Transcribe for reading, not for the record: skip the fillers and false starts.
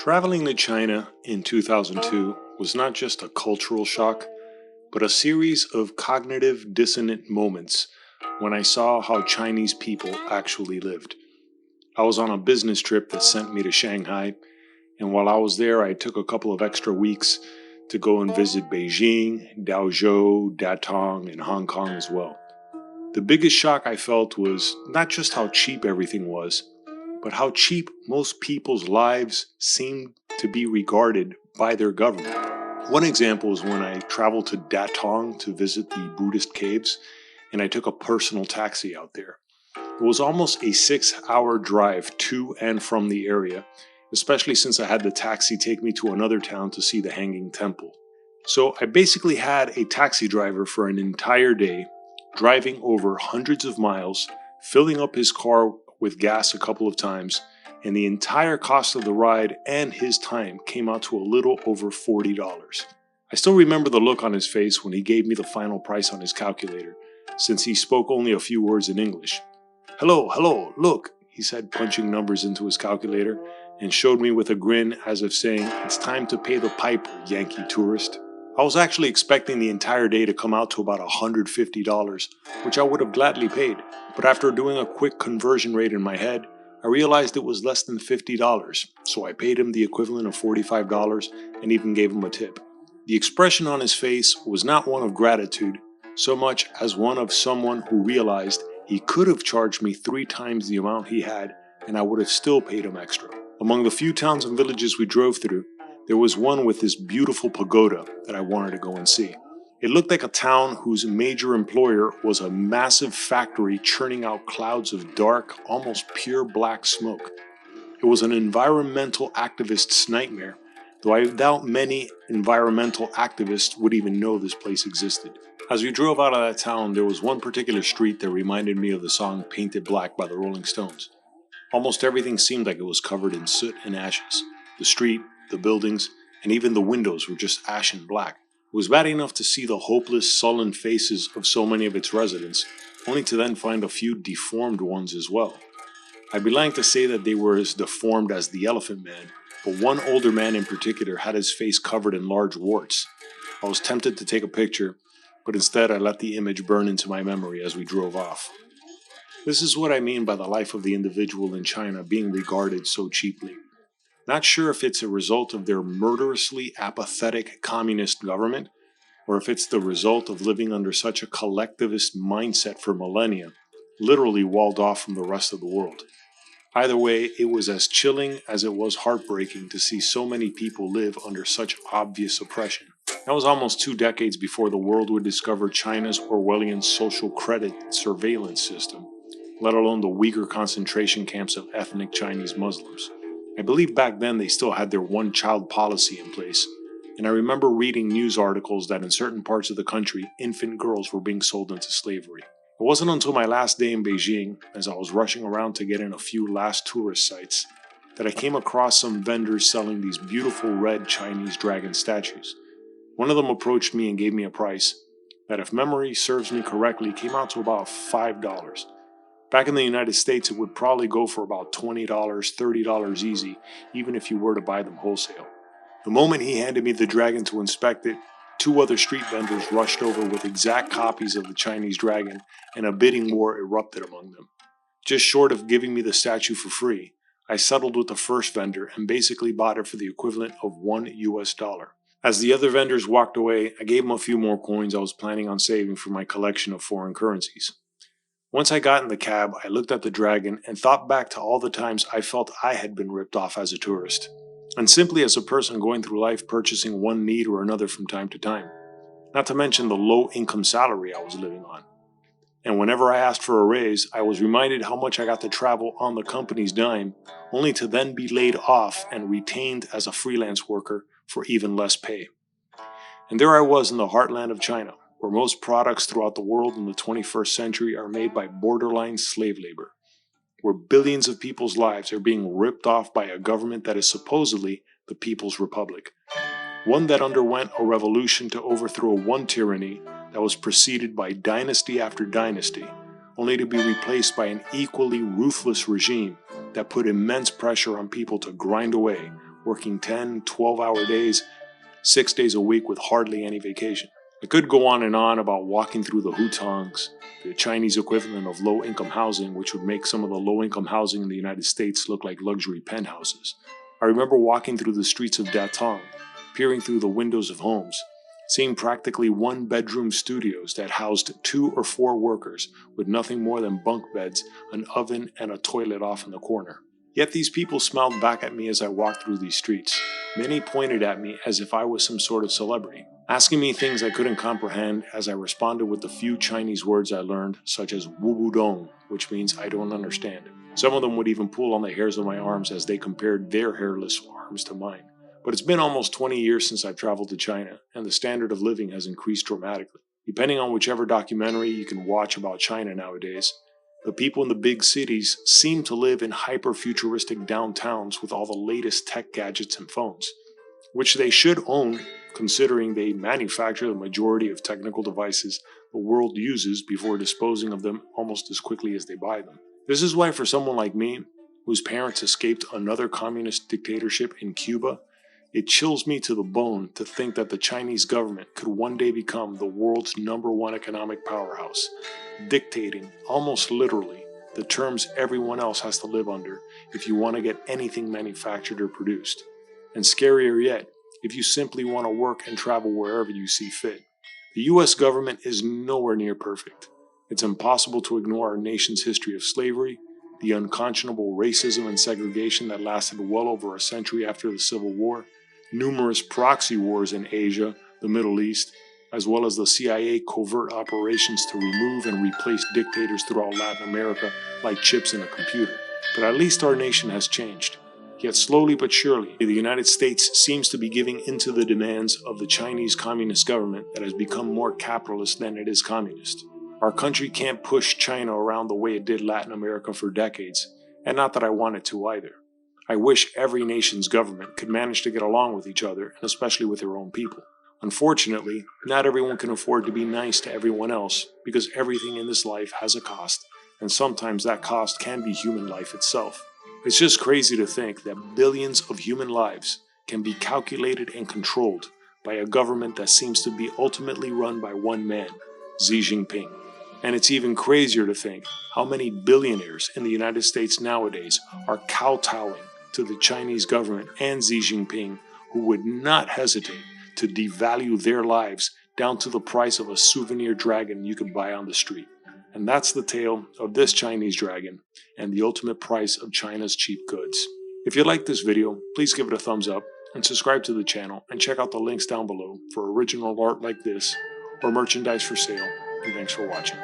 Traveling to China in 2002 was not just a cultural shock, but a series of cognitive dissonant moments when I saw how Chinese people actually lived. I was on a business trip that sent me to Shanghai, and while I was there, I took a couple of extra weeks to go and visit Beijing, Daozhou, Datong, and Hong Kong as well. The biggest shock I felt was not just how cheap everything was, but how cheap most people's lives seemed to be regarded by their government. One example is when I traveled to Datong to visit the Buddhist caves, and I took a personal taxi out there. It was almost a 6-hour drive to and from the area, especially since I had the taxi take me to another town to see the Hanging Temple. So I basically had a taxi driver for an entire day, driving over hundreds of miles, filling up his car with gas a couple of times, and the entire cost of the ride and his time came out to a little over $40. I still remember the look on his face when he gave me the final price on his calculator, since he spoke only a few words in English. Hello, look, he said, punching numbers into his calculator, and showed me with a grin as if saying, "It's time to pay the piper, Yankee tourist." I was actually expecting the entire day to come out to about $150, which I would have gladly paid, but after doing a quick conversion rate in my head, I realized it was less than $50, so I paid him the equivalent of $45 and even gave him a tip. The expression on his face was not one of gratitude, so much as one of someone who realized he could have charged me 3 times the amount he had, and I would have still paid him extra. Among the few towns and villages we drove through, there was one with this beautiful pagoda that I wanted to go and see. It looked like a town whose major employer was a massive factory churning out clouds of dark, almost pure black smoke. It was an environmental activist's nightmare, though I doubt many environmental activists would even know this place existed. As we drove out of that town, there was one particular street that reminded me of the song Painted Black by the Rolling Stones. Almost everything seemed like it was covered in soot and ashes. The street, the buildings, and even the windows were just ashen black. It was bad enough to see the hopeless, sullen faces of so many of its residents, only to then find a few deformed ones as well. I'd be lying to say that they were as deformed as the Elephant Man, but one older man in particular had his face covered in large warts. I was tempted to take a picture, but instead I let the image burn into my memory as we drove off. This is what I mean by the life of the individual in China being regarded so cheaply. Not sure if it's a result of their murderously apathetic communist government, or if it's the result of living under such a collectivist mindset for millennia, literally walled off from the rest of the world. Either way, it was as chilling as it was heartbreaking to see so many people live under such obvious oppression. That was almost 2 decades before the world would discover China's Orwellian social credit surveillance system, let alone the Uyghur concentration camps of ethnic Chinese Muslims. I believe back then they still had their one-child policy in place, and I remember reading news articles that in certain parts of the country, infant girls were being sold into slavery. It wasn't until my last day in Beijing, as I was rushing around to get in a few last tourist sites, that I came across some vendors selling these beautiful red Chinese dragon statues. One of them approached me and gave me a price that, if memory serves me correctly, came out to about $5. Back in the United States, it would probably go for about $20, $30 easy, even if you were to buy them wholesale. The moment he handed me the dragon to inspect it, 2 other street vendors rushed over with exact copies of the Chinese dragon, and a bidding war erupted among them. Just short of giving me the statue for free, I settled with the first vendor and basically bought it for the equivalent of $1. As the other vendors walked away, I gave them a few more coins I was planning on saving for my collection of foreign currencies. Once I got in the cab, I looked at the dragon and thought back to all the times I felt I had been ripped off as a tourist, and simply as a person going through life purchasing one need or another from time to time, not to mention the low-income salary I was living on. And whenever I asked for a raise, I was reminded how much I got to travel on the company's dime, only to then be laid off and retained as a freelance worker for even less pay. And there I was in the heartland of China, where most products throughout the world in the 21st century are made by borderline slave labor, where billions of people's lives are being ripped off by a government that is supposedly the People's Republic, one that underwent a revolution to overthrow one tyranny that was preceded by dynasty after dynasty, only to be replaced by an equally ruthless regime that put immense pressure on people to grind away working 10, 12-hour days, 6 days a week with hardly any vacation. I could go on and on about walking through the hutongs, the Chinese equivalent of low-income housing, which would make some of the low-income housing in the United States look like luxury penthouses. I remember walking through the streets of Datong, peering through the windows of homes, seeing practically one-bedroom studios that housed 2 or 4 workers with nothing more than bunk beds, an oven, and a toilet off in the corner. Yet these people smiled back at me as I walked through these streets. Many pointed at me as if I was some sort of celebrity, asking me things I couldn't comprehend as I responded with the few Chinese words I learned, such as wu bu dong, which means I don't understand. Some of them would even pull on the hairs of my arms as they compared their hairless arms to mine. But it's been almost 20 years since I've traveled to China, and the standard of living has increased dramatically. Depending on whichever documentary you can watch about China nowadays, the people in the big cities seem to live in hyper-futuristic downtowns with all the latest tech gadgets and phones, which they should own considering they manufacture the majority of technical devices the world uses before disposing of them almost as quickly as they buy them. This is why for someone like me, whose parents escaped another communist dictatorship in Cuba, it chills me to the bone to think that the Chinese government could one day become the world's #1 economic powerhouse, dictating, almost literally, the terms everyone else has to live under if you want to get anything manufactured or produced. And scarier yet, if you simply want to work and travel wherever you see fit. The US government is nowhere near perfect. It's impossible to ignore our nation's history of slavery, the unconscionable racism and segregation that lasted well over a century after the Civil War, numerous proxy wars in Asia, the Middle East, as well as the CIA covert operations to remove and replace dictators throughout Latin America like chips in a computer. But at least our nation has changed. Yet slowly but surely, the United States seems to be giving into the demands of the Chinese Communist government that has become more capitalist than it is communist. Our country can't push China around the way it did Latin America for decades, and not that I want it to either. I wish every nation's government could manage to get along with each other, and especially with their own people. Unfortunately, not everyone can afford to be nice to everyone else, because everything in this life has a cost, and sometimes that cost can be human life itself. It's just crazy to think that billions of human lives can be calculated and controlled by a government that seems to be ultimately run by one man, Xi Jinping. And it's even crazier to think how many billionaires in the United States nowadays are kowtowing to the Chinese government and Xi Jinping, who would not hesitate to devalue their lives down to the price of a souvenir dragon you could buy on the street. And that's the tale of this Chinese dragon and the ultimate price of China's cheap goods. If you like this video, please give it a thumbs up and subscribe to the channel, and check out the links down below for original art like this or merchandise for sale. And thanks for watching.